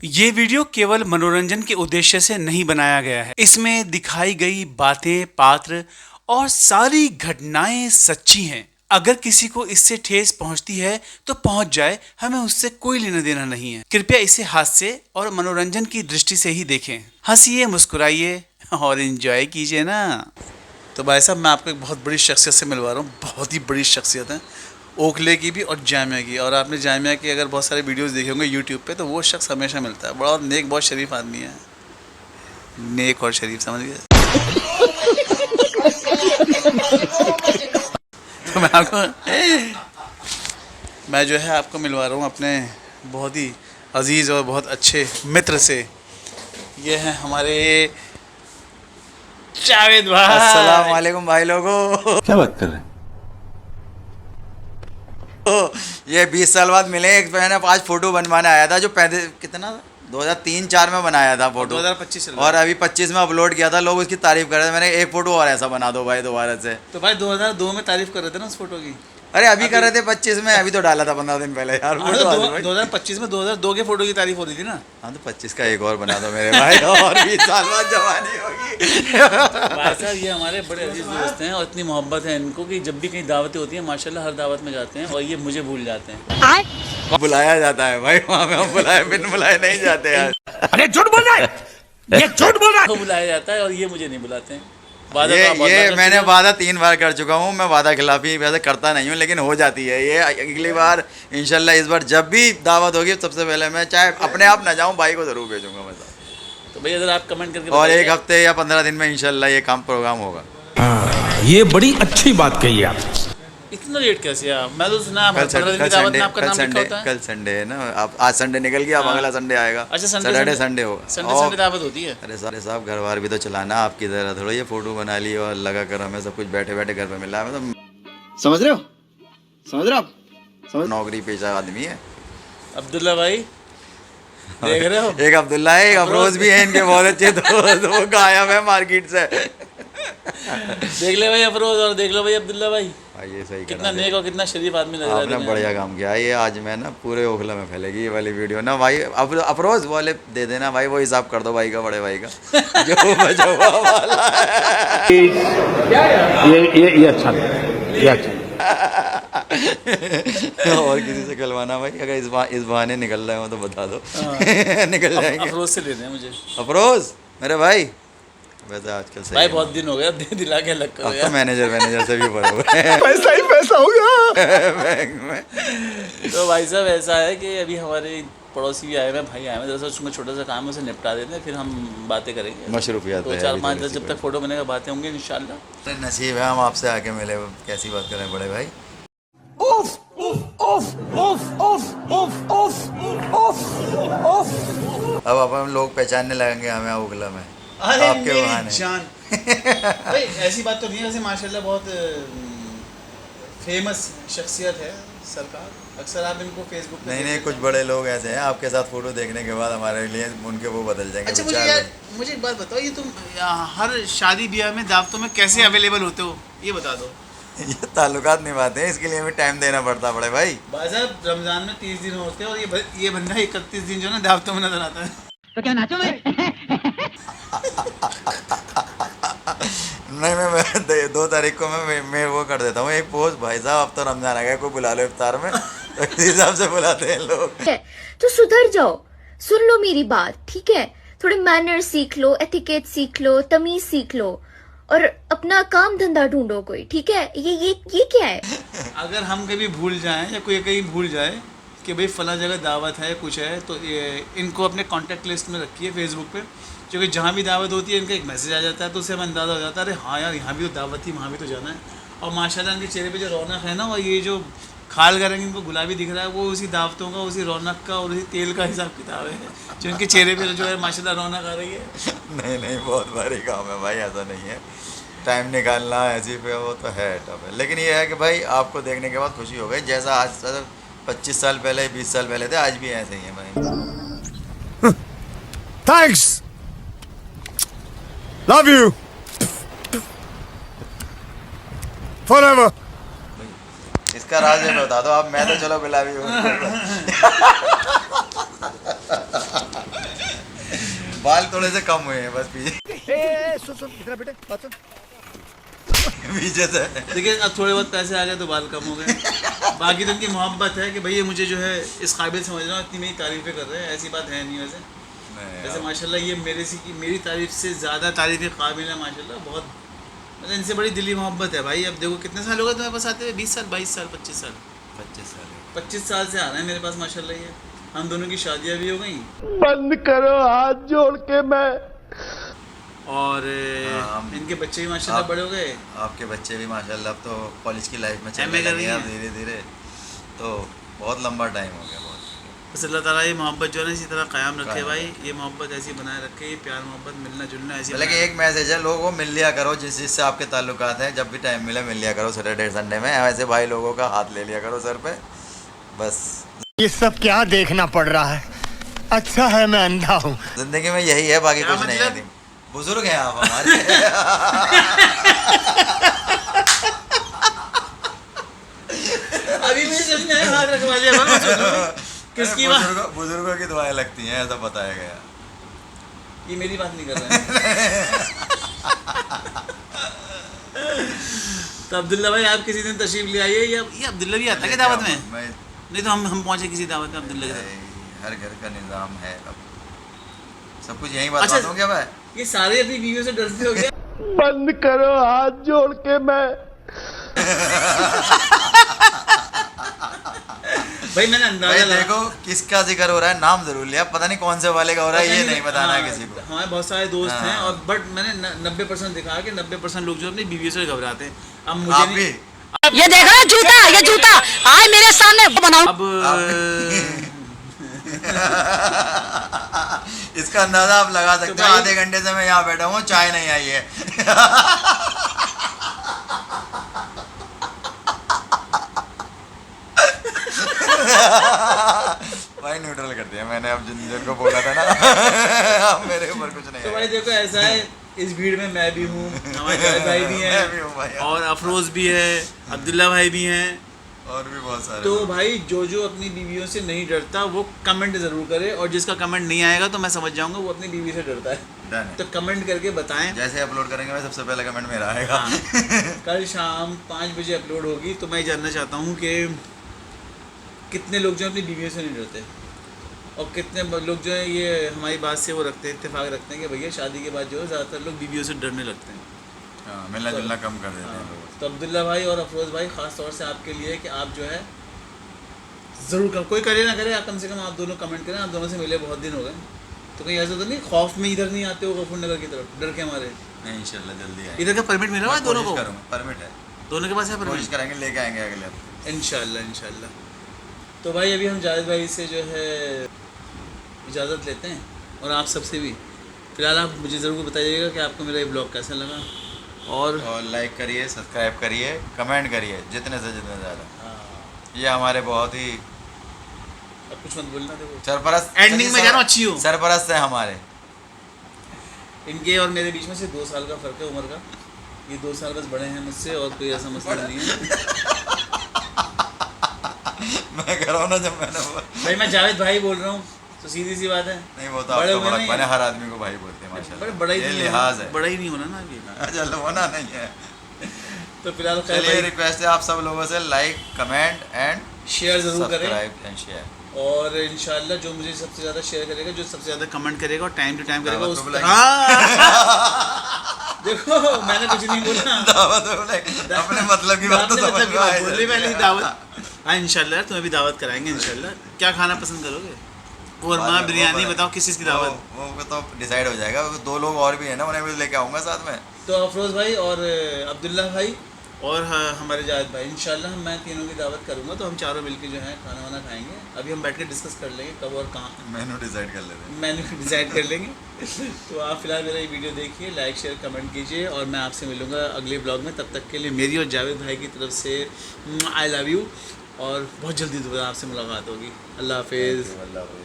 ये वीडियो केवल मनोरंजन के उद्देश्य से नहीं बनाया गया है। इसमें दिखाई गई बातें, पात्र और सारी घटनाएं सच्ची हैं। अगर किसी को इससे ठेस पहुंचती है तो पहुंच जाए, हमें उससे कोई लेना देना नहीं है। कृपया इसे हास्य और मनोरंजन की दृष्टि से ही देखें। हंसिए, मुस्कुराइए और एंजॉय कीजिए ना। तो भाई साहब, मैं आपको एक बहुत बड़ी शख्सियत से मिलवा रहा हूँ। बहुत ही बड़ी शख्सियत है, ओखले की भी और जामिया की। और आपने जामिया के अगर बहुत सारे वीडियोस देखे होंगे यूट्यूब पे, तो वो शख्स हमेशा मिलता है। बड़ा और नेक, बहुत शरीफ आदमी है। नेक और शरीफ, समझ गए? तो मैं जो है आपको मिलवा रहा हूँ अपने बहुत ही अजीज़ और बहुत अच्छे मित्र से। ये हैं हमारे जावेद भाई। अस्सलाम वालेकुम भाई लोगों। क्या बात कर रहे हैं? ये 20 साल बाद मिले। एक मैंने 5 फोटो बनवाने आया था, जो पहले कितना 2003-4 में बनाया था फोटो, 2025 और अभी 25 में अपलोड किया था। लोग उसकी तारीफ कर रहे थे। मैंने एक फोटो और ऐसा बना दो भाई दोबारा से। तो भाई 2002 में तारीफ कर रहे थे ना उस फोटो की। अरे अभी कर रहे थे 25 में, अभी तो डाला था 15 दिन पहले यार फोटो। 2025 में 2002 के फोटो की तारीफ हो रही थी ना। हाँ तो 25 का एक और बना दो मेरे भाई, और 20 साल बाद जवानी होगी। भाई साहब, ये हमारे बड़े अजीज दोस्त हैं और इतनी मोहब्बत है इनको कि जब भी कहीं दावतें होती हैं, माशाल्लाह हर दावत में जाते हैं और ये मुझे भूल जाते हैं। बुलाया जाता है भाई वहाँ में, हम बुलाए बिन बुलाए नहीं जाते यार। अरे झूठ बोल रहा है, ये झूठ बोल रहा है। तो बुलाया जाता है और ये मुझे नहीं बुलाते हैं। ये मैंने वादा 3 बार कर चुका हूँ। मैं वादा खिलाफी वैसे करता नहीं हूँ, लेकिन हो जाती है ये। अगली बार इंशाल्लाह, इस बार जब भी दावत होगी, सबसे पहले मैं चाहे अपने आप ना जाऊँ, भाई को ज़रूर भेजूँगा मैं। तो भैया अगर आप कमेंट करके और एक हफ्ते या 15 दिन में इंशाल्लाह ये काम प्रोग्राम होगा। ये बड़ी अच्छी बात कही आप। इतना लेट कैसे आप? मैं तो सुना कल 15 दिन की दावत में आपका नाम लिखा होता है। कल संडे है ना। आप आज संडे निकल गया, अब अगला संडे आएगा। अच्छा, सैटरडे संडे होगा। संडे दावत होती है। अरे साहब, घर बार भी तो चलाना आपकी तरह थोड़ा। ये फोटो बना ली और लगा कर हमें सब कुछ बैठे बैठे घर पे मिला है। मतलब समझ रहे हो? समझ रहे हो आप? नौकरी पेशा आदमी है। अब्दुल्ला भाई, देख रहे हो? एक अब्दुल्ला है, एक अफरोज भी है, इनके बहुत अच्छे दोस्त। वो गायब है मार्केट से। देख ले भाई अफरोज, और देख लो भाई अब्दुल्ला भाई। ये सही कितना नेक और कितना शरीफ आदमी लग रहा है। आपने बढ़िया काम किया। ये आज मैं ना पूरे ओखला में फैलेगी ये वाली वीडियो ना भाई। अफरोज वाले दे देना भाई, वो हिसाब कर दो भाई का, बड़े भाई का जो बचा वाला है। ये अच्छा है, ये अच्छा है। और किसी से खिलवाना भाई, अगर इस बहाने निकल रहे हो तो बता दो। निकल जाएंगे। अफरोज से लेने हैं मुझे। अफरोज मेरे भाई, वैसे आजकल सही भाई है। बहुत दिन हो गया, दे दिला के अलग करो अब तो यार। मैनेजर से भी बड़े हो गए। पैसा ही पैसा होगा बैंक में। तो भाई साहब ऐसा है कि अभी हमारे पड़ोसी भी आए हुए हैं, भाई आए हुए हैं। दरअसल उसमें छोटा सा काम है, उसे निपटा देते हैं, फिर हम बातें करेंगे। मशरूफियत 2-4-5 दिन जब तक फोटो बनेगा बातें होंगी इंशाल्लाह। नसीब है हम आपसे आके मिले। कैसी बात करें बड़े भाई। अब अपन लोग पहचानने लगेंगे हमें ओखला में आपके बहाने। जान भाई, ऐसी बात तो नहीं है। वैसे माशाल्लाह बहुत फेमस शख्सियत है सरकार। अक्सर आप इनको फेसबुक पे नहीं, कुछ बड़े लोग ऐसे हैं, आपके साथ फोटो देखने के बाद हमारे लिए उनके वो बदल जाएंगे। अच्छा मुझे एक बात बताओ, ये तुम हर शादी ब्याह में दावतों में कैसे अवेलेबल होते हो, ये बता दो। ये ताल्लुकात निभाते हैं, इसके लिए हमें टाइम देना पड़ता है बड़े भाई। भाई साहब, रमजान में 30 दिन होते हैं और ये बंदा 31 दिन जो है ना दावतों में नजर आता है। तो क्या नाचो मैं? नहीं, मैं 2 तारीख को मैं वो कर देता हूँ एक पोस्ट, भाई साहब अब तो रमजान आ गया, कोई बुला लो इफ्तार में। तो इस हिसाब से बुलाते हैं लोग। तो सुधर जाओ, सुन लो मेरी बात, ठीक है? थोड़े मैनर सीख लो, एथिकेट सीख लो, तमीज सीख लो और अपना काम धंधा ढूंढो कोई, ठीक है? ये क्या है? अगर हम कभी भूल जाएं या कोई कहीं भूल जाए कि भाई फला जगह दावत है, कुछ है, तो ये इनको अपने कांटेक्ट लिस्ट में रखिए फेसबुक पे। क्योंकि जहाँ भी दावत होती है इनका एक मैसेज आ जाता है, तो उससे हमें अंदाज़ा हो जाता है अरे हाँ यार, यहाँ भी तो दावत थी, वहाँ भी तो जाना है। और माशाल्लाह इनके चेहरे पे जो रौनक है ना, और ये जो खाल का रंग इनको गुलाबी दिख रहा है, वो उसी दावतों का, उसी रौनक का और उसी तेल का हिसाब किताब है जो इनके चेहरे पे जो है माशाल्लाह रौनक आ रही है। नहीं, बहुत भारी काम है भाई, ऐसा नहीं है। टाइम निकालना ऐसी पे वो तो है टफ है, लेकिन ये है कि भाई आपको देखने के बाद खुशी हो गई। जैसा आज 25 साल पहले, 20 साल पहले थे, आज भी ऐसे ही है भाई। Thanks, love you forever. इसका राज है बता दो आप। मैं तो चलो गुलाबी हूँ। बाल थोड़े से कम हुए हैं बस पीछे से। देखिए अब थोड़े बहुत पैसे आ गए तो बाल कम हो गए, बाकी तो उनकी मोहब्बत है कि भैया मुझे जो है इस काबिल समझ रहा हूँ, इतनी मेरी तारीफ़ें कर रहे हैं, ऐसी बात है नहीं वैसे। वैसे माशाल्लाह ये मेरी तारीफ़ से ज़्यादा तारीफ़ के काबिल है माशाल्लाह, बहुत मतलब इनसे बड़ी दिली मोहब्बत है भाई। अब देखो कितने साल हो गए तुम्हारे पास आते हुए, 20 साल 22 साल 25 साल 25 साल से आ रहे हैं मेरे पास माशाल्लाह। ये हम दोनों की शादियाँ भी हो गई बंद करो हाथ जोड़ के मैं। और इनके बच्चे भी माशाल्लाह बड़े हो गए। आपके बच्चे भी माशाल्लाह अब तो कॉलेज की लाइफ में MA चलने कर लगे रही हैं हैं। धीरे धीरे, तो बहुत लंबा टाइम हो गया बहुत। बस अल्लाह ताला ये मोहब्बत जो है ना इसी तरह क़याम रखे भाई, ये मोहब्बत ऐसी बनाए रखे, ये प्यार मोहब्बत मिलना जुलना ऐसी लेकिन एक मैसेज है, लोगों को मिल लिया करो जिस जिससे आपके ताल्लुकात हैं, जब भी टाइम मिले मिल लिया करो सैटरडे संडे में, ऐसे भाई लोगों का हाथ ले लिया करो सर पे बस। ये सब क्या देखना पड़ रहा है, अच्छा है मैं अंधा हूँ। जिंदगी में यही है, बाकी क्या कुछ नहीं मतलब? है। बुजुर्ग हैं आप हमारे। अभी मुझे समझ में आया, हाथ रखवा लिया किसकी बात? बुजुर्गों की दुआएं लगती हैं ऐसा बताया गया। ये मेरी बात नहीं कर रहा है। तो अब्दुल्ला भाई आप किसी दिन तशरीफ ले आइए, ये अब्दुल्ला भी आता है क्या दावत में? नहीं तो हम पहुंचे किसी दावत में अब्दुल्ला के साथ। हर घर का निज़ाम है, अब सब कुछ यहीं बात बताऊं क्या मैं? ये सारे अपनी बीवियों से डरते हो गया। बंद करो हाथ जोड़ के मैं। भाई मैंने भाई अंदाजा देखो किसका जिक्र हो रहा है, नाम जरूर लिया, पता नहीं कौन से वाले का हो रहा है, ये नहीं बताना है किसी को। हमारे बहुत सारे दोस्त हैं, हाँ। और बट मैंने 90% दिखा कि 90% लोग जो अपनी बीवियों से घबराते हैं। अब आप मुझे भी नहीं, ये देख रहे हो जूता, ये जूता आए मेरे सामने बनाओ। अब इसका अंदाजा आप लगा सकते हो, भाई- आधे घंटे से मैं यहाँ बैठा हूँ, चाय नहीं आई है। भाई न्यूट्रल कर दिया मैंने, अब जिनको बोला था ना। अब मेरे ऊपर कुछ नहीं तो है। भाई देखो ऐसा है, इस भीड़ में मैं भी हूँ, हमारे जावेद भाई भी मैं भी हूँ भाई। हैं, और अफरोज भी है, अब्दुल्ला भाई भी हैं। और भी बहुत सारे तो लोग। भाई जो अपनी बीवियों से नहीं डरता वो कमेंट जरूर करे, और जिसका कमेंट नहीं आएगा तो मैं समझ जाऊंगा वो अपनी बीवी से डरता है। Done है। तो कमेंट करके बताएं। जैसे अपलोड करेंगे मैं सबसे पहले कमेंट मेरा आएगा। कल शाम 5 बजे अपलोड होगी, तो मैं जानना चाहता हूँ कि कितने लोग जो अपनी बीवियों से नहीं डरते, और कितने लोग जो है ये हमारी बात से वो रखते हैं, इत्तेफाक रखते हैं कि भैया शादी के बाद जो है ज़्यादातर लोग बीवियों से डरने लगते हैं। हाँ, मिलना जुलना कम कर देते हैं लोग। तो अब्दुल्ला भाई और अफरोज़ भाई ख़ास तौर से आपके लिए कि आप जो है ज़रूर कर, कोई करे ना करे, आप कम से कम आप दोनों कमेंट करें। आप दोनों से मिले बहुत दिन हो गए, तो कहीं ऐसा तो नहीं खौफ में इधर नहीं आते हो गफूर नगर की तरफ डर के हमारे? नहीं इंशाल्लाह जल्दी आएंगे। इधर का परमिट मिला हुआ है दोनों को? परमिट है, दोनों के पास है कोशिश परमिट? करेंगे लेके आएंगे अगले हफ्ते। इंशाल्लाह। तो भाई अभी हम जावेद भाई से जो है इजाज़त लेते हैं, और आप सबसे भी। फिलहाल आप मुझे ज़रूर बताइएगा कि आपको मेरा ये ब्लॉग कैसा लगा, और लाइक करिए, सब्सक्राइब करिए, कमेंट करिए जितने से जितने ज़्यादा। ये हमारे बहुत ही अब कुछ मत बोलना, देखो सरपरस्त एंडिंग में जानो अच्छी हो। सरपरस्त है हमारे। इनके और मेरे बीच में से 2 साल का फ़र्क है उम्र का। ये 2 साल बस बड़े हैं मुझसे, और कोई ऐसा मसला नहीं है। मैं कह रहा हूँ ना, जब मैंने भाई मैं जावेद भाई बोल रहा हूँ, तो सीधी सी बात है। नहीं वो तो बड़े आपको हुए बड़ा नहीं मैंने है। हर आदमी को भाई बोलते हैं माशाल्लाह। बड़ा ही ये नहीं लिहाज होना, है, बड़ा ही नहीं होना ना अभी। चलो होना नहीं है। तो फिलहाल खैर चलिए भाई, रिक्वेस्ट है आप सब लोगों से, लाइक कमेंट एंड शेयर ज़रूर करें, सब्सक्राइब एंड शेयर। और इंशाल्लाह जो मुझे सबसे ज़्यादा शेयर करेगा, जो सबसे ज़्यादा कमेंट करेगा और टाइम टू टाइम करेगा दावत उस को बुलाएंगे। हाँ देखो मैंने कुछ नहीं बोला, दावत अपने मतलब की बात तो आपने समझ मतलब की में बात आई बोल ली पहले ही दावत। हाँ इंशाल्लाह तुम्हें भी दावत कराएंगे इंशाल्लाह। क्या खाना पसंद करोगे? कौरमा, बिरयानी, बताओ किस चीज़ की दावत? वो तो डिसाइड हो जाएगा, 2 लोग और भी है ना, उन्हें भी लेके आऊँगा साथ में। तो अफरोज़ भाई और अब्दुल्ला भाई और हमारे जावेद भाई, इंशाल्लाह मैं तीनों की दावत करूँगा, तो हम चारों मिलके जो है खाना वाना खाएंगे। अभी हम बैठ के डिस्कस कर लेंगे कब और कहाँ, मेनू डिसाइड कर लेते हैं। मेन्यू डिसाइड कर लेंगे। तो आप फिलहाल मेरा ये वीडियो देखिए, लाइक शेयर कमेंट कीजिए, और मैं आपसे मिलूँगा अगले ब्लॉग में। तब तक के लिए मेरी और जावेद भाई की तरफ से आई लव यू, और बहुत जल्दी दोबारा आपसे मुलाकात होगी। अल्लाह हाफिज़। अल्लाह हाफ़िज़।